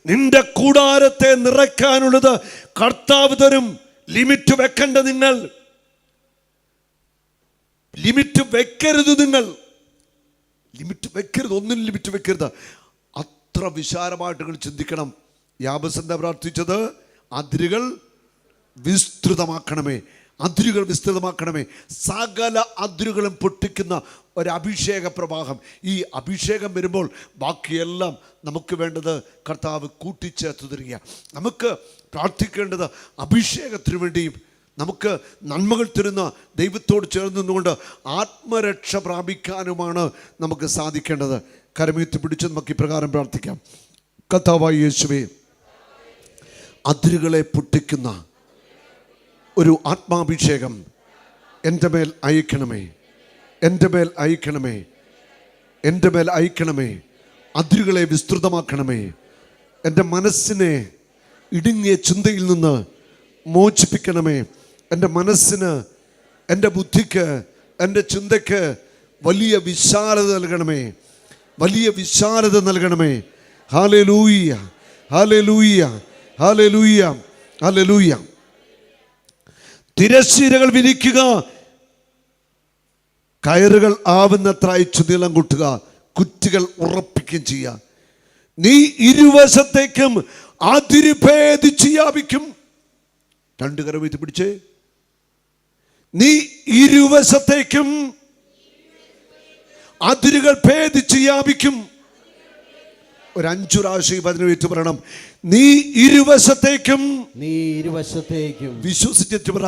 നിന്റെ കൂടാരത്തെ നിറയ്ക്കാനുള്ളത് കർത്താവ് തരും. ലിമിറ്റ് വെക്കണ്ട, നിങ്ങൾ ലിമിറ്റ് വെക്കരുത്. നിങ്ങൾ ലിമിറ്റ് വെക്കരുത്, ഒന്നിനും ലിമിറ്റ് വെക്കരുത്. അത്ര വിശാലമായിട്ട് നിങ്ങൾ ചിന്തിക്കണം. യാബേസ് എന്താ പ്രാർത്ഥിച്ചത്? അതിരുകൾ വിസ്തൃതമാക്കണമേ, അതിരുകൾ വിസ്തൃതമാക്കണമേ. സകല അതിരുകളും പൊട്ടിക്കുന്ന ഒരു അഭിഷേക പ്രവാഹം. ഈ അഭിഷേകം വരുമ്പോൾ ബാക്കിയെല്ലാം നമുക്ക് വേണ്ടത് കർത്താവ് കൂട്ടിച്ചേർത്ത് തരിക. നമുക്ക് പ്രാർത്ഥിക്കേണ്ടത് അഭിഷേകത്തിന് വേണ്ടിയും നമുക്ക് നന്മകൾ തരുന്ന ദൈവത്തോട് ചേർന്ന് നിന്നുകൊണ്ട് ആത്മരക്ഷ പ്രാപിക്കാനുമാണ് നമുക്ക് സാധിക്കേണ്ടത്. കരമേറ്റി പിടിച്ച് നമുക്ക് ഇപ്രകാരം പ്രാർത്ഥിക്കാം. കർത്താവായ യേശുവേ, അതിരുകളെ പൊട്ടിക്കുന്ന ഒരു ആത്മാഭിഷേകം എൻ്റെ മേൽ അയക്കണമേ, എൻ്റെ മേൽ അയക്കണമേ, എൻ്റെ മേൽ അയക്കണമേ. അതിരുകളെ വിസ്തൃതമാക്കണമേ. എൻ്റെ മനസ്സിനെ ഇടുങ്ങിയ ചിന്തയിൽ നിന്ന് മോചിപ്പിക്കണമേ. എൻ്റെ മനസ്സിന്, എൻ്റെ ബുദ്ധിക്ക്, എൻ്റെ ചിന്തയ്ക്ക് വലിയ വിശാലത നൽകണമേ, വലിയ വിശാലത നൽകണമേ. Hallelujah, hallelujah, hallelujah, hallelujah. തിരശ്ശീലകൾ വിരിക്കുക, കയറുകൾ ആവുന്നത്ര അയച്ചു നീളം കൂട്ടുക, കുറ്റികൾ ഉറപ്പിക്കുകയും ചെയ്യുക. നീ ഇരുവശത്തേക്കും അതിര് ഭേദിച്ച് വ്യാപിക്കും. രണ്ട് കരം ഉയർത്തി പിടിച്ചേ. നീ ഇരുവശത്തേക്കും അതിരുകൾ ഭേദിച്ച് വ്യാപിക്കും. ഒരു 5 പ്രാവശ്യം 18 പറയണം. നീ ഇരുവശത്തേക്കും, നീ ഇരുവശത്തേക്കും, വിശ്വസിച്ചിട്ട് പറ,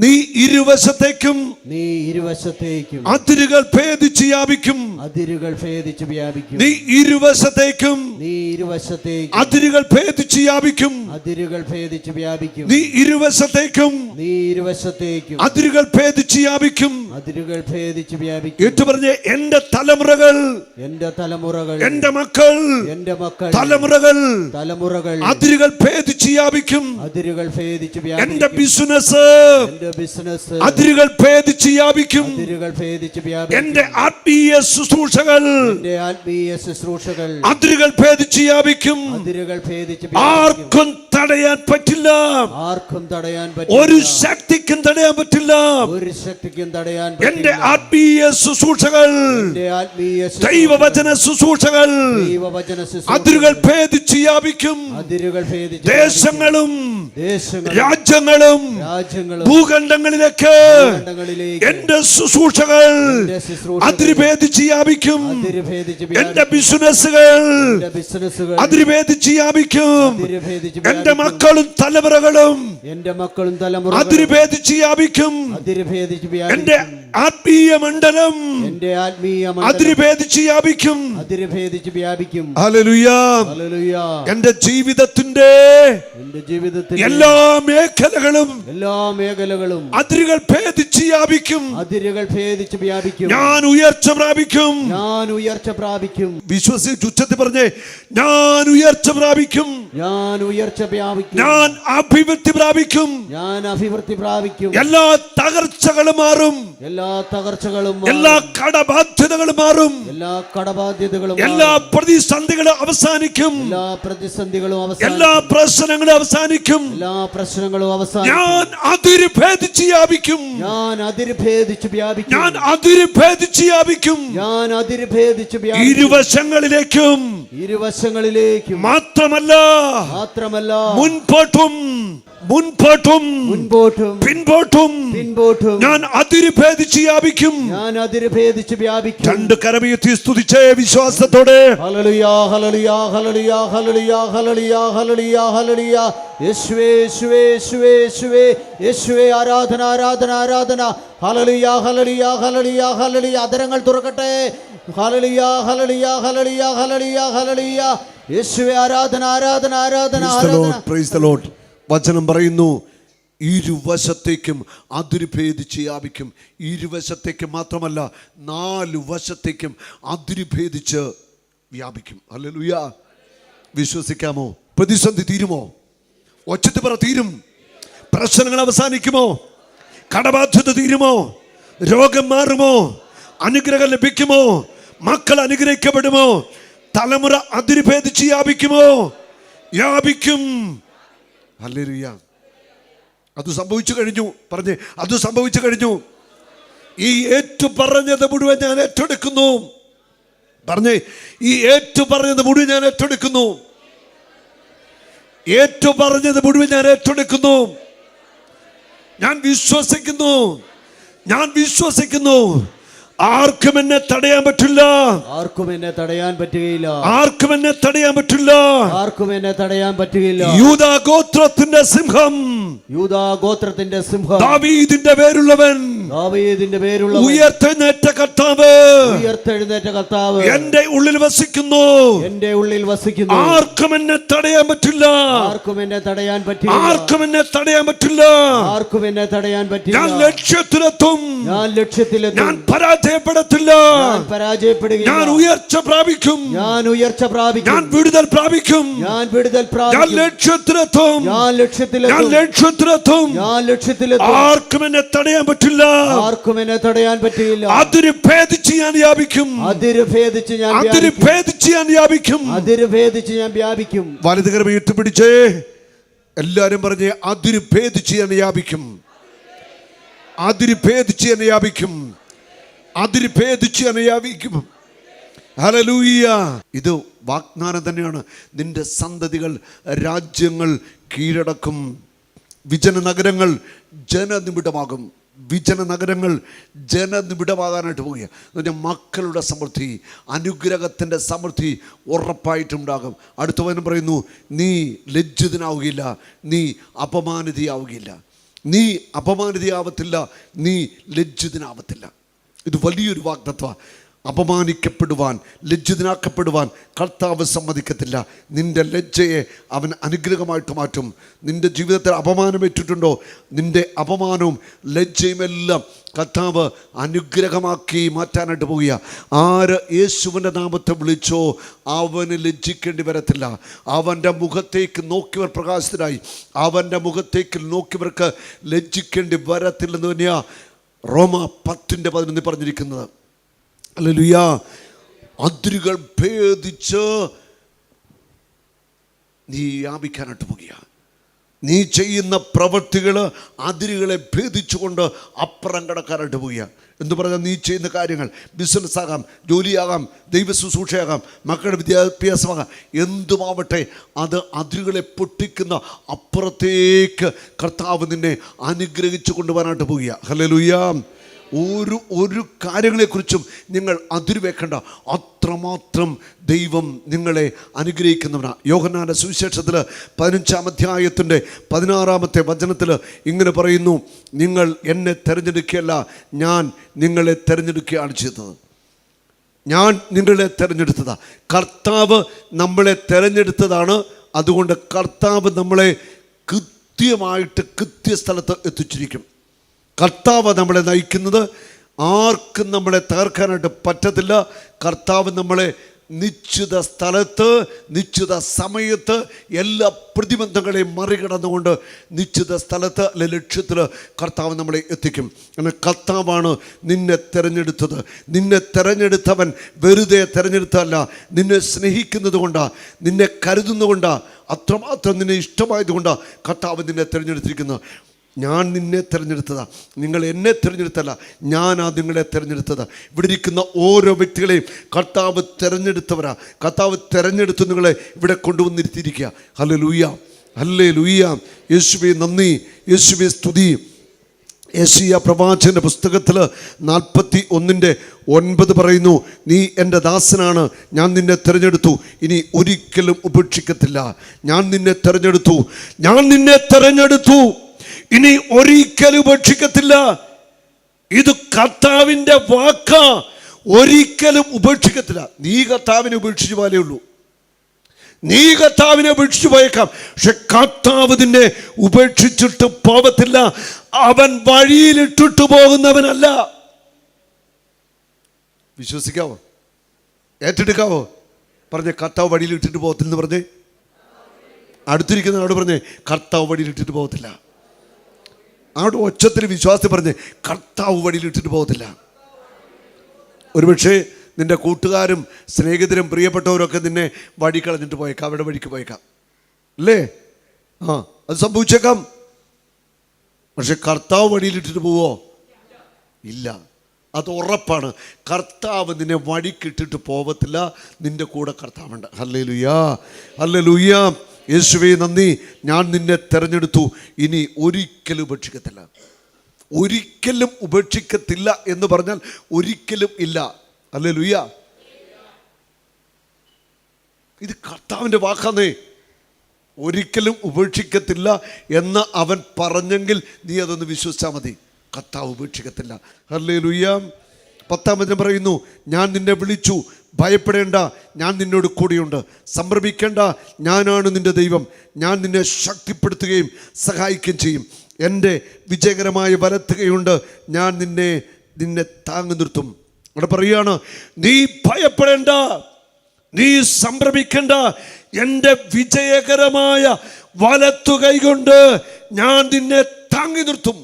നീ ഇരുവശത്തേക്കും, നീ ഇരുവശത്തേക്കും അതിരുകൾ ഭേദിച്ച് വ്യാപിക്കും, അതിരുകൾ ഭേദിച്ച് വ്യാപിക്കും. നീ ഇരുവശത്തേക്കും, നീ ഇരുവശത്തേക്കും അതിരുകൾ ഭേദിച്ച് വ്യാപിക്കും, അതിരുകൾ ഭേദിച്ച് വ്യാപിക്കും. നീ ഇരുവശത്തേക്കും, നീ ഇരുവശത്തേക്കും അതിരുകൾ ഭേദിച്ച് വ്യാപിക്കും. അതിരുകൾ ഭേദിച്ച് വ്യാപിക്കും. ഏറ്റു പറഞ്ഞേ, എന്റെ തലമുറകൾ, എന്റെ തലമുറകൾ, എന്റെ മക്കൾ, എന്റെ മക്കൾ, തലമുറകൾ, തലമുറകൾ അതിരുകൾ ഭേദിച്ച് വ്യാപിക്കും. അതിരുകൾ ഭേദിച്ച് എന്റെ വ്യാപിക്കും. ബിസിനസ്, എന്റെ ബിസിനസ് അതിരുകൾ ഭേദിച്ച് വ്യാപിക്കും. അതിരുകൾ ഭേദിച്ച് വ്യാപിക്കും. എന്റെ ആത്മീയ ശുശ്രൂഷകൾ, എന്റെ ആത്മീയ ശുശ്രൂഷകൾ അതിരുകൾ ഭേദിച്ച് വ്യാപിക്കും. അതിരുകൾ ഭേദിച്ച് ആർക്കും തടയാൻ പറ്റില്ല, ആർക്കും തടയാൻ ഒരു പറ്റില്ല, ശക്തിക്കും തടയാൻ പറ്റില്ല. ഒരു ശക്തിക്കും തടയാൻ എന്റെ പറ്റില്ല. ആത്മീയ ശുശ്രൂഷകൾ, എന്റെ ആത്മീയ ദൈവവചന ശുശ്രൂഷകൾ ദൈവവചന ശുശ്രൂഷകൾ അതിരുകൾ ഭേദിച്ച് വ്യാപിക്കും. അതിരുകൾ ഭേദിച്ച് ദേശങ്ങളും ദേശങ്ങളും രാജ്യങ്ങളും രാജ്യങ്ങളും ഭൂഖണ്ഡങ്ങളിലേക്ക് ഭൂഖണ്ഡങ്ങളിലേക്ക് എന്റെ ശുശ്രൂഷകൾ അതിര് ഭേദിച്ച് വ്യാപിക്കും. അതിര് ഭേദിച്ച് എന്റെ വ്യാപിക്കും. ബിസിനസ്സുകൾ എന്റെ ബിസിനസ്സുകൾ അതിര് ഭേദിച്ച് വ്യാപിക്കും. അതിര് ഭേദിച്ച് എന്റെ വ്യാപിക്കും. മക്കളും തലമുറകളും എന്റെ മക്കളും അതിര് തലമുറകളും ഭേദിച്ച് വ്യാപിക്കും. അതിര് ഭേദിച്ച് എന്റെ വ്യാപിക്കും. ആത്മീയ മണ്ഡലം എന്റെ ആത്മീയ അതിര് മണ്ഡലം ഭേദിച്ച് വ്യാപിക്കും. അതിര് ഭേദിച്ച് വ്യാപിക്കും. ഹല്ലേലൂയ. ഹല്ലേലൂയ. എന്റെ ജീവിതത്തിന്റെ എന്റെ ജീവിതത്തിൽ എല്ലാ മേഖലകളും എല്ലാ മേഖലകളും അതിരുകൾ ഭേദിച്ച് വ്യാപിക്കും. അതിരുകൾ ഭേദിച്ച് വ്യാപിക്കും. ഞാൻ ഉയർച്ച പ്രാപിക്കും. ഞാൻ ഉയർച്ച പ്രാപിക്കും. വിശ്വസിച്ച് ഉച്ചത്തിൽ പറഞ്ഞേ, ഞാൻ ഉയർച്ച പ്രാപിക്കും, ഞാൻ ഉയർച്ച പ്രാപിക്കും. ഞാൻ അഭിവൃദ്ധി പ്രാപിക്കും. ഞാൻ അഭിവൃദ്ധി പ്രാപിക്കും. എല്ലാ തകർച്ചകളും മാറും, എല്ലാ തകർച്ചകളും മാറും. എല്ലാ കടബാധ്യതകളും മാറും, എല്ലാ കടബാധ്യതകളും എല്ലാ മാറും. പ്രതിസന്ധികളും അവസാനിക്കും, എല്ലാ പ്രതിസന്ധികളും അവസാനിക്കും. എല്ലാ പ്രശ്നങ്ങളും അവസാനിക്കും. എല്ലാ പ്രശ്നങ്ങളും അവസാനിക്കും. ഞാൻ അതിര് ഭേദിച്ച് വ്യാപിക്കും, ഞാൻ അതിര് ഭേദിച്ച് വ്യാപിക്കും. ഞാൻ അതിര് ഭേദിച്ച് വ്യാപിക്കും. ഞാൻ അതിര് ഭേദിച്ച് വ്യാപിക്കും. ഇരുവശങ്ങളിലേക്കും ഇരുവശങ്ങളിലേക്കും മാത്രമല്ല മാത്രമല്ല മുൻപോട്ടും മുൻപോട്ടും മുൻപോട്ടും പിൻപോട്ടും പിൻപോട്ടും ഞാൻ അതിര് ഭേദിച്ച് വ്യാപിക്കും. ഞാൻ അതിര് ഭേദിച്ച് വ്യാപിക്കും. രണ്ട് കരമുയർത്തി സ്തുതിച്ചേ വിശ്വാസത്തോടെ. Hallelujah, hallelujah, hallelujah, hallelujah, hallelujah, hallelujah, hallelujah. യേശുവേ, യേശുവേ, യേശുവേ, യേശുവേ, യേശുവേ, ആരാധന, ആരാധന, ആരാധന. Hallelujah, hallelujah, hallelujah, hallelujah. അധരങ്ങൾ തുറക്കട്ടെ. Hallelujah, hallelujah, hallelujah, hallelujah, hallelujah. യേശുവേ, ആരാധന, ആരാധന, ആരാധന, ആരാധന. Praise the lord. വചനം പറയുന്നു, ഇരുവശത്തേക്കും അതിര് ഭേദിച്ച് വ്യാപിക്കും. ഇരുവശത്തേക്കും മാത്രമല്ല 4 വശത്തേക്കും അതിര് ഭേദിച്ച് വ്യാപിക്കും. ഹല്ലേലൂയ. വിശ്വസിക്കാമോ? പ്രതിസന്ധി തീരുമോ? ഒച്ചത്തിൽ പറ, തീരും. പ്രശ്നങ്ങൾ അവസാനിക്കുമോ? കടബാധ്യത തീരുമോ? രോഗം മാറുമോ? അനുഗ്രഹം ലഭിക്കുമോ? മക്കൾ അനുഗ്രഹിക്കപ്പെടുമോ? തലമുറ അതിര് ഭേദിച്ച് വ്യാപിക്കുമോ? വ്യാപിക്കും. ഹല്ലേലൂയ. അത് സംഭവിച്ചു കഴിഞ്ഞു. പറഞ്ഞേ, അത് സംഭവിച്ചു കഴിഞ്ഞു. ഈ ഏറ്റു പറഞ്ഞത് മുഴുവൻ ഞാൻ ഏറ്റെടുക്കുന്നു. പറഞ്ഞേ, ഈ ഏറ്റു പറഞ്ഞത് മുഴുവൻ ഞാൻ ഏറ്റെടുക്കുന്നു. ഏറ്റു പറഞ്ഞത് മുഴുവൻ ഞാൻ ഏറ്റെടുക്കുന്നു. ഞാൻ വിശ്വസിക്കുന്നു, ഞാൻ വിശ്വസിക്കുന്നു. ആർക്കും എന്നെ തടയാൻ പറ്റില്ല. ആർക്കും എന്നെ തടയാൻ പറ്റുകയില്ല. ആർക്കും എന്നെ തടയാൻ പറ്റില്ല. ആർക്കും എന്നെ തടയാൻ പറ്റുകയില്ല. യൂദാ ഗോത്രത്തിന്റെ സിംഹം, യൂദാ ഗോത്രത്തിന്റെ സിംഹം, ദാവീദിന്റെ പേരുള്ളവൻ, ദാവീദിന്റെ പേരുള്ളവൻ, ഉയർത്തെഴുന്നേറ്റ കർത്താവ്, ഉയർത്തെഴുന്നേറ്റ കർത്താവ് എന്റെ ഉള്ളിൽ വസിക്കുന്നു. എന്റെ ഉള്ളിൽ വസിക്കുന്നു. ആർക്കും എന്നെ തടയാൻ പറ്റില്ല. ആർക്കും എന്നെ തടയാൻ പറ്റില്ല. ആർക്കും എന്നെ തടയാൻ പറ്റില്ല. ആർക്കും എന്നെ തടയാൻ പറ്റില്ല. ഞാൻ ലക്ഷ്യത്തിലെത്തും. ഞാൻ ലക്ഷ്യത്തിലെത്തും. ഞാൻ പരാജയപ്പെടത്തില്ല. ഞാൻ പരാജയപ്പെടുകയില്ല. ഞാൻ ഉയർച്ച പ്രാപിക്കും. ഞാൻ ഉയർച്ച പ്രാപിക്കും. ഞാൻ വിടുതൽ പ്രാപിക്കും. ഞാൻ വിടുതൽ ഞാൻ പ്രാപിക്കും. ലക്ഷ്യത്തിലെത്തും. ഞാൻ ലക്ഷ്യത്തിലെത്തും. ഞാൻ ലക്ഷ്യത്തിലെത്തും. ഞാൻ ലക്ഷ്യത്തിലെത്തും. ആർക്കും എന്നെ തടയാൻ പറ്റില്ല. ആർക്കും എന്നെ തടയാൻ പറ്റില്ല. അതിര് ഭേദിച്ച് ഞാൻ വ്യാപിക്കും. അതിര് ഭേദിച്ച് ഞാൻ അതിര് ഭേദിച്ച് ഞാൻ വ്യാപിക്കും. അതിര് ഭേദിച്ച് ഞാൻ വ്യാപിക്കും. വലതുകരം ഇട്ടുപിടിച്ചേ എല്ലാരും പറഞ്ഞേ, അതിര് ഭേദിച്ച് ഞാൻ വ്യാപിക്കും. അതിര് ഭേദിച്ച് ഞാൻ വ്യാപിക്കും. അതിര് ഭേദിച്ച് ഞാൻ വ്യാപിക്കും. ഹല്ലേലൂയ. ഇത് വാഗ്ദാനം തന്നെയാണ്. നിന്റെ സന്തതികൾ രാജ്യങ്ങൾ കീഴടക്കും. വിജന നഗരങ്ങൾ ജനനിബിഡമാകും. വിജന നഗരങ്ങൾ ജനനിബിഡമാകാനായിട്ട് പോവുക. എന്നുവെച്ചാൽ മക്കളുടെ സമൃദ്ധി, അനുഗ്രഹത്തിൻ്റെ സമൃദ്ധി ഉറപ്പായിട്ടുണ്ടാകും. അടുത്ത വചനം പറയുന്നു, നീ ലജ്ജിതനാവുകയില്ല, നീ അപമാനിതയാവുകയില്ല. നീ അപമാനിതയാവത്തില്ല, നീ ലജ്ജിതനാവത്തില്ല. ഇത് വലിയൊരു വാഗ്ദത്തമാണ്. അപമാനിക്കപ്പെടുവാൻ, ലജ്ജിതനാക്കപ്പെടുവാൻ കർത്താവ് സമ്മതിക്കത്തില്ല. നിന്റെ ലജ്ജയെ അവൻ അനുഗ്രഹമായിട്ട് മാറ്റും. നിന്റെ ജീവിതത്തിൽ അപമാനമേറ്റിട്ടുണ്ടോ? നിന്റെ അപമാനവും ലജ്ജയും എല്ലാം കർത്താവ് അനുഗ്രഹമാക്കി മാറ്റാനായിട്ട് പോവുക. ആര് യേശുവിൻ്റെ നാമത്തെ വിളിച്ചോ അവന് ലജ്ജിക്കേണ്ടി വരത്തില്ല. അവൻ്റെ മുഖത്തേക്ക് നോക്കിയവർ പ്രകാശിതരായി. അവൻ്റെ മുഖത്തേക്ക് നോക്കിയവർക്ക് ലജ്ജിക്കേണ്ടി വരത്തില്ലെന്ന് തന്നെയാണ് റോമ 10:11 പറഞ്ഞിരിക്കുന്നത്. ഹല്ലേലൂയ. അതിരുകൾ ഭേദിച്ച് നീ വ്യാപിക്കാനായിട്ട് പോകുക. നീ ചെയ്യുന്ന പ്രവൃത്തികൾ അതിരുകളെ ഭേദിച്ചുകൊണ്ട് അപ്പുറം കടക്കാനായിട്ട് പോവുക. എന്ന് പറഞ്ഞാൽ നീ ചെയ്യുന്ന കാര്യങ്ങൾ ബിസിനസ് ആകാം, ജോലിയാകാം, ദൈവ ശുശ്രൂഷയാകാം, മക്കളുടെ വിദ്യാഭ്യാസമാകാം, എന്തുമാവട്ടെ, അത് അതിരുകളെ പൊട്ടിക്കുന്ന അപ്പുറത്തേക്ക് കർത്താവ് നിന്നെ അനുഗ്രഹിച്ചു കൊണ്ടുപോകാനായിട്ട് പോവുക. ഹല്ലേലൂയ. ഒരു കാര്യങ്ങളെക്കുറിച്ചും നിങ്ങൾ അതിരുവെക്കേണ്ട. അത്രമാത്രം ദൈവം നിങ്ങളെ അനുഗ്രഹിക്കുന്നവനാണ്. യോഹന്നാന്റെ സുവിശേഷത്തിൽ 15-ാം അധ്യായത്തിൻ്റെ 16-ാമത്തെ വചനത്തിൽ ഇങ്ങനെ പറയുന്നു, നിങ്ങൾ എന്നെ തിരഞ്ഞെടുക്കുകയല്ല, ഞാൻ നിങ്ങളെ തിരഞ്ഞെടുക്കുകയാണ് ചെയ്തത്. ഞാൻ നിങ്ങളെ തിരഞ്ഞെടുത്തതാണ്. കർത്താവ് നമ്മളെ തിരഞ്ഞെടുത്തതാണ്. അതുകൊണ്ട് കർത്താവ് നമ്മളെ കൃത്യമായിട്ട് കൃത്യസ്ഥലത്ത് എത്തിച്ചിരിക്കും. കർത്താവ് നമ്മളെ നയിക്കുന്നത്. ആർക്കും നമ്മളെ തകർക്കാനായിട്ട് പറ്റത്തില്ല. കർത്താവ് നമ്മളെ നിശ്ചിത സ്ഥലത്ത്, നിശ്ചിത സമയത്ത്, എല്ലാ പ്രതിബന്ധങ്ങളെയും മറികടന്നുകൊണ്ട് നിശ്ചിത സ്ഥലത്ത് അല്ലെ ലക്ഷ്യത്തിൽ കർത്താവ് നമ്മളെ എത്തിക്കും. അങ്ങനെ കർത്താവാണ് നിന്നെ തിരഞ്ഞെടുത്തത്. നിന്നെ തിരഞ്ഞെടുത്തവൻ വെറുതെ തിരഞ്ഞെടുത്തല്ല, നിന്നെ സ്നേഹിക്കുന്നത് കൊണ്ടാണ്, നിന്നെ കരുതുന്നതുകൊണ്ടാണ്, അത്രമാത്രം നിന്നെ ഇഷ്ടമായതുകൊണ്ടാണ് കർത്താവ് നിന്നെ തിരഞ്ഞെടുത്തിരിക്കുന്നത്. ഞാൻ നിന്നെ തിരഞ്ഞെടുത്തതാ, നിങ്ങൾ എന്നെ തിരഞ്ഞെടുത്തല്ല, ഞാനാ നിങ്ങളെ തിരഞ്ഞെടുത്തതാ. ഇവിടെ ഇരിക്കുന്ന ഓരോ വ്യക്തികളെയും കർത്താവ് തിരഞ്ഞെടുത്തവരാ. കർത്താവ് തിരഞ്ഞെടുത്ത് നിങ്ങളെ ഇവിടെ കൊണ്ടുവന്നിരുത്തിയിരിക്കുക. Hallelujah, hallelujah. യേശുവേ നന്ദി, യേശുവേ സ്തുതി. യെശയ്യാ പ്രവാചകന്റെ പുസ്തകത്തിൽ 41:9 പറയുന്നു, നീ എൻ്റെ ദാസനാണ്, ഞാൻ നിന്നെ തിരഞ്ഞെടുത്തു, ഇനി ഒരിക്കലും ഉപേക്ഷിക്കത്തില്ല. ഞാൻ നിന്നെ തിരഞ്ഞെടുത്തു, ഞാൻ നിന്നെ തിരഞ്ഞെടുത്തു, ഇനി ഒരിക്കലും ഉപേക്ഷിക്കത്തില്ല. ഇത് കർത്താവിൻ്റെ വാക്ക. ഒരിക്കലും ഉപേക്ഷിക്കത്തില്ല. നീ കർത്താവിനെ ഉപേക്ഷിച്ചു പോലേ ഉള്ളൂ. നീ കർത്താവിനെ ഉപേക്ഷിച്ചു പോയേക്കാം, പക്ഷെ കർത്താവ് നിന്നെ ഉപേക്ഷിച്ചിട്ട് പോകത്തില്ല. അവൻ വഴിയിലിട്ടിട്ട് പോകുന്നവനല്ല. വിശ്വസിക്കാവോ? ഏറ്റെടുക്കാവോ? പറഞ്ഞേ, കർത്താവ് വഴിയിലിട്ടിട്ട് പോകത്തില്ലെന്ന് പറഞ്ഞേ. അടുത്തിരിക്കുന്ന ആളോട് പറഞ്ഞേ, കർത്താവ് വഴിയിലിട്ടിട്ട് പോകത്തില്ല. ആട് ഒച്ചത്തിൽ വിശ്വാസത്തിൽ പറഞ്ഞ്, കർത്താവ് വഴിയിലിട്ടിട്ട് പോകത്തില്ല. ഒരുപക്ഷെ നിൻ്റെ കൂട്ടുകാരും സ്നേഹിതരും പ്രിയപ്പെട്ടവരൊക്കെ നിന്നെ വഴി കളഞ്ഞിട്ട് പോയേക്കാം, അവിടെ വഴിക്ക് പോയേക്കാം. അല്ലേ? അത് സംഭവിച്ചേക്കാം. പക്ഷെ കർത്താവ് വഴിയിലിട്ടിട്ട് പോവോ? ഇല്ല. അത് ഉറപ്പാണ്. കർത്താവ് നിന്നെ വഴിക്കിട്ടിട്ട് പോവത്തില്ല. നിന്റെ കൂടെ കർത്താവുണ്ട്. ഹല്ലേലൂയാ, ഹല്ലേലൂയാ. യേശുവേ നന്ദി. ഞാൻ നിന്നെ തെരഞ്ഞെടുത്തു, ഇനി ഒരിക്കലും ഉപേക്ഷിക്കത്തില്ല. ഒരിക്കലും ഉപേക്ഷിക്കത്തില്ല എന്ന് പറഞ്ഞാൽ ഒരിക്കലും ഇല്ല. ഹല്ലേലൂയാ. ഇത് കർത്താവിൻ്റെ വാക്കാന്നേ. ഒരിക്കലും ഉപേക്ഷിക്കത്തില്ല എന്ന് അവൻ പറഞ്ഞെങ്കിൽ നീ അതൊന്ന് വിശ്വസിച്ചാൽ മതി. കർത്താവ് ഉപേക്ഷിക്കത്തില്ല. ഹല്ലേലൂയാ. 10-ാം വചനം പറയുന്നു, ഞാൻ നിന്നെ വിളിച്ചു, ഭയപ്പെടേണ്ട, ഞാൻ നിന്നോട് കൂടെയുണ്ട്. സംഭ്രമിക്കേണ്ട, ഞാനാണ് നിന്റെ ദൈവം. ഞാൻ നിന്നെ ശക്തിപ്പെടുത്തുകയും സഹായിക്കുകയും ചെയ്യും. എൻ്റെ വിജയകരമായ വലത്തുകയുണ്ട്. ഞാൻ നിന്നെ താങ്ങി നിർത്തും. അവിടെ പറയുകയാണ്, നീ ഭയപ്പെടേണ്ട, നീ സംഭ്രമിക്കേണ്ട, എൻ്റെ വിജയകരമായ വലത്തു കൈകൊണ്ട് ഞാൻ നിന്നെ താങ്ങി നിർത്തും.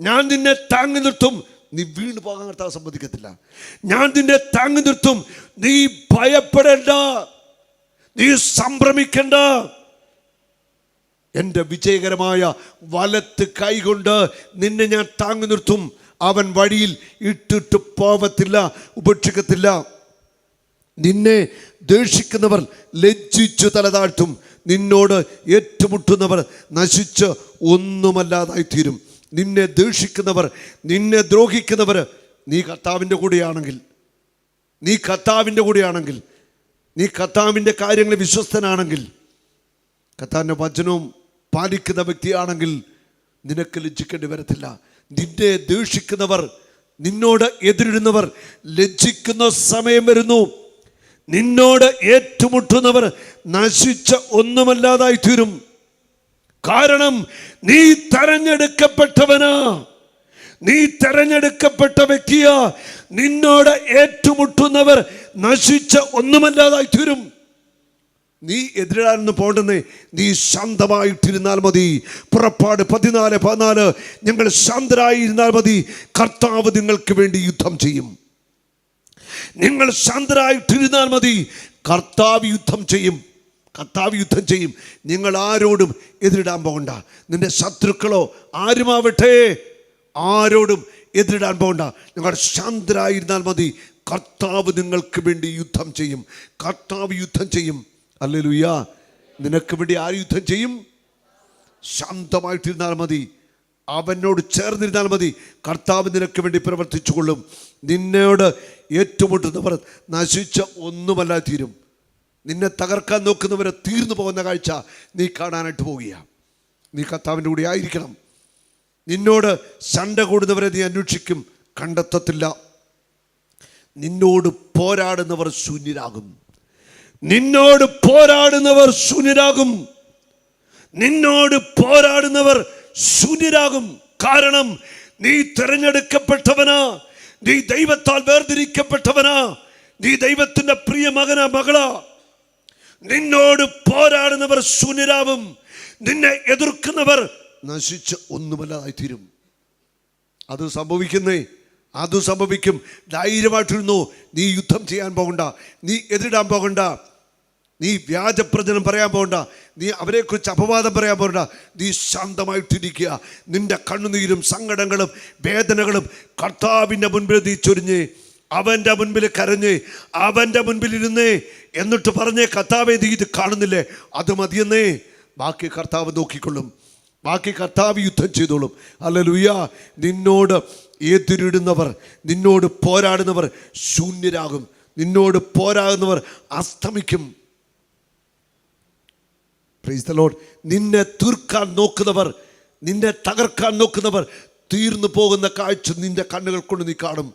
ഞാൻ നിന്നെ താങ്ങി നിർത്തും. നീ വീണ് പോകാൻ കർത്താവ് സമ്മതിക്കത്തില്ല. ഞാൻ നിന്നെ താങ്ങി നിർത്തും. നീ ഭയപ്പെടേണ്ട, നീ സംഭ്രമിക്കേണ്ട, എൻ്റെ വിജയകരമായ വലത്ത് കൈകൊണ്ട് നിന്നെ ഞാൻ താങ്ങി നിർത്തും. അവൻ വഴിയിൽ ഇട്ടിട്ട് പോവത്തില്ല, ഉപേക്ഷിക്കത്തില്ല. നിന്നെ ദേഷിക്കുന്നവർ ലജ്ജിച്ചു തല താഴ്ത്തും. നിന്നോട് ഏറ്റുമുട്ടുന്നവർ നശിച്ച് ഒന്നുമല്ലാതായിത്തീരും. നിന്നെ ദേഷിക്കുന്നവർ, നിന്നെ ദ്രോഹിക്കുന്നവർ, നീ കർത്താവിൻ്റെ കൂടെയാണെങ്കിൽ, നീ കർത്താവിൻ്റെ കൂടെയാണെങ്കിൽ, നീ കർത്താവിൻ്റെ കാര്യങ്ങളിൽ വിശ്വസ്തനാണെങ്കിൽ, കർത്താവിൻ്റെ വചനവും പാലിക്കുന്ന വ്യക്തിയാണെങ്കിൽ നിനക്ക് ലജ്ജിക്കേണ്ടി വരത്തില്ല. നിന്നെ ദേഷിക്കുന്നവർ, നിന്നോട് എതിരിടുന്നവർ ലജ്ജിക്കുന്ന സമയം വരുന്നു. നിന്നോട് ഏറ്റുമുട്ടുന്നവർ നശിച്ച ഒന്നുമല്ലാതായി തീരും. കാരണം നീ തെരഞ്ഞെടുക്കപ്പെട്ടവനാ, നീ തെരഞ്ഞെടുക്കപ്പെട്ട വ്യക്തിയാ. നിന്നോട് ഏറ്റുമുട്ടുന്നവർ നശിച്ച ഒന്നുമല്ലാതായി തീരും. നീ എതിരിടാനൊന്നും പോണ്ടെന്നേ, നീ ശാന്തമായിട്ടിരുന്നാൽ മതി. പുറപ്പാട് 14:14, ഞങ്ങൾ ശാന്തരായിരുന്നാൽ മതി, കർത്താവ് നിങ്ങൾക്ക് വേണ്ടി യുദ്ധം ചെയ്യും. നിങ്ങൾ ശാന്തരായിട്ടിരുന്നാൽ മതി, കർത്താവ് യുദ്ധം ചെയ്യും. കർത്താവ് യുദ്ധം ചെയ്യും. നിങ്ങൾ ആരോടും എതിരിടാൻ പോകണ്ട. നിന്റെ ശത്രുക്കളോ ആരുമാവട്ടെ, ആരോടും എതിരിടാൻ പോകണ്ട. നിങ്ങൾ ശാന്തരായിരുന്നാൽ മതി, കർത്താവ് നിങ്ങൾക്ക് വേണ്ടി യുദ്ധം ചെയ്യും. കർത്താവ് യുദ്ധം ചെയ്യും. ഹല്ലേലൂയാ. നിനക്ക് വേണ്ടി ആര് യുദ്ധം ചെയ്യും? ശാന്തമായിട്ടിരുന്നാൽ മതി, അവനോട് ചേർന്നിരുന്നാൽ മതി, കർത്താവ് നിനക്ക് വേണ്ടി പ്രവർത്തിച്ചു കൊള്ളും. നിന്നോട് ഏറ്റുമുട്ടുന്നവർ നശിച്ച ഒന്നുമല്ല തീരും. നിന്നെ തകർക്കാൻ നോക്കുന്നവരെ തീർന്നു പോകുന്ന കാഴ്ച നീ കാണാനായിട്ട് പോവുകയാണ്. നീ കർത്താവിൻ്റെ കൂടെ ആയിരിക്കണം. നിന്നോട് ശണ്ട കൂടുന്നവരെ നീ അന്വേഷിക്കും, കണ്ടെത്തത്തില്ല. നിന്നോട് പോരാടുന്നവർ ശൂന്യരാകും. നിന്നോട് പോരാടുന്നവർ ശൂന്യരാകും. നിന്നോട് പോരാടുന്നവർ ശൂന്യരാകും. കാരണം നീ തിരഞ്ഞെടുക്കപ്പെട്ടവനാ, നീ ദൈവത്താൽ വേർതിരിക്കപ്പെട്ടവനാ, നീ ദൈവത്തിന്റെ പ്രിയ മകനാ, മകളാ. നിന്നോട് പോരാടുന്നവർ ശൂന്യരാകും. നിന്നെ എതിർക്കുന്നവർ നശിച്ച് ഒന്നുമല്ലാതായിത്തീരും. അത് സംഭവിക്കുന്നേ, അത് സംഭവിക്കും. ധൈര്യമായിട്ടിരുന്നു. നീ യുദ്ധം ചെയ്യാൻ പോകണ്ട, നീ എതിരിടാൻ പോകണ്ട, നീ വ്യാജപ്രചനം പറയാൻ പോകണ്ട, നീ അവരെക്കുറിച്ച് അപവാദം പറയാൻ പോകണ്ട. നീ ശാന്തമായിട്ടിരിക്കുക. നിന്റെ കണ്ണുനീരും സങ്കടങ്ങളും വേദനകളും കർത്താവിൻ്റെ മുൻപിൽ നീ ചൊരിഞ്ഞ്, അവൻ്റെ മുൻപിൽ കരഞ്ഞ്, അവൻ്റെ മുൻപിൽ ഇരുന്നേ. എന്നിട്ട് പറഞ്ഞേ, കർത്താവേ നീ ഇത് കാണുന്നില്ലേ, അത് മതിയെന്നേ. ബാക്കി കർത്താവ് നോക്കിക്കൊള്ളും, ബാക്കി കർത്താവ് യുദ്ധം ചെയ്തോളും. ഹല്ലേലൂയ. നിന്നോട് എതിരിടുന്നവർ, നിന്നോട് പോരാടുന്നവർ ശൂന്യരാകും. നിന്നോട് പോരാടുന്നവർ അസ്തമിക്കും. Praise the lord. നിന്നെ തീർക്കാൻ നോക്കുന്നവർ, നിന്നെ തകർക്കാൻ നോക്കുന്നവർ തീർന്നു പോകുന്ന കാഴ്ച നിന്റെ കണ്ണുകൾ കൊണ്ട് നീ കാണും.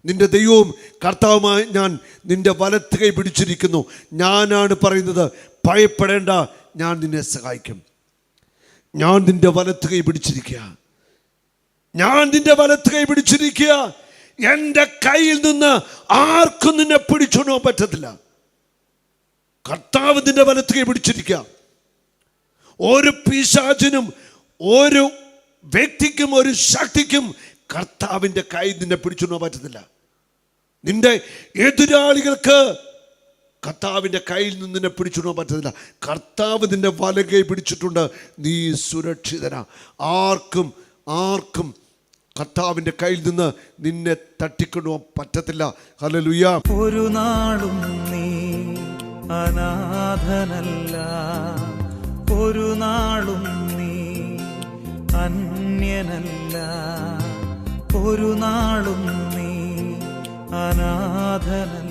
നിന്റെ ദൈവവും കർത്താവുമായി ഞാൻ നിന്റെ വലത്ത് കൈ പിടിച്ചിരിക്കുന്നു. ഞാനാണ് പറയുന്നത്, ഭയപ്പെടേണ്ട, ഞാൻ നിന്നെ സഹായിക്കും. ഞാൻ നിന്റെ വലത്ത് കൈ പിടിച്ചിരിക്കുക, ഞാൻ നിന്റെ വലത്ത് കൈ പിടിച്ചിരിക്കുക. എൻ്റെ കയ്യിൽ നിന്ന് ആർക്കും നിന്നെ പിടിച്ചോണ്ടോ പറ്റത്തില്ല. കർത്താവ് നിന്റെ വലത്ത് കൈ പിടിച്ചിരിക്കുക. ഒരു പിശാചിനും ഒരു വ്യക്തിക്കും ഒരു ശക്തിക്കും കർത്താവിൻ്റെ കൈ നിന്നെ പിടിച്ചോണ്ടോ പറ്റത്തില്ല. നിന്റെ എതിരാളികൾക്ക് കർത്താവിൻ്റെ കയ്യിൽ നിന്ന് നിന്നെ പിടിച്ചിടാൻ പറ്റത്തില്ല. കർത്താവ് നിന്നെ വലകൈ പിടിച്ചിട്ടുണ്ട്. നീ സുരക്ഷിതനാ. ആർക്കും കർത്താവിൻ്റെ കയ്യിൽ നിന്ന് നിന്നെ തട്ടിക്കൊണ്ടുപോകാൻ പറ്റത്തില്ല. ഹല്ലേലൂയ. ഒരു നാളും നീ അനാഥനല്ല, ഒരു നാളും നീ അന്യനല്ല, ഒരു നാളും നീ അനാഥനല്ല.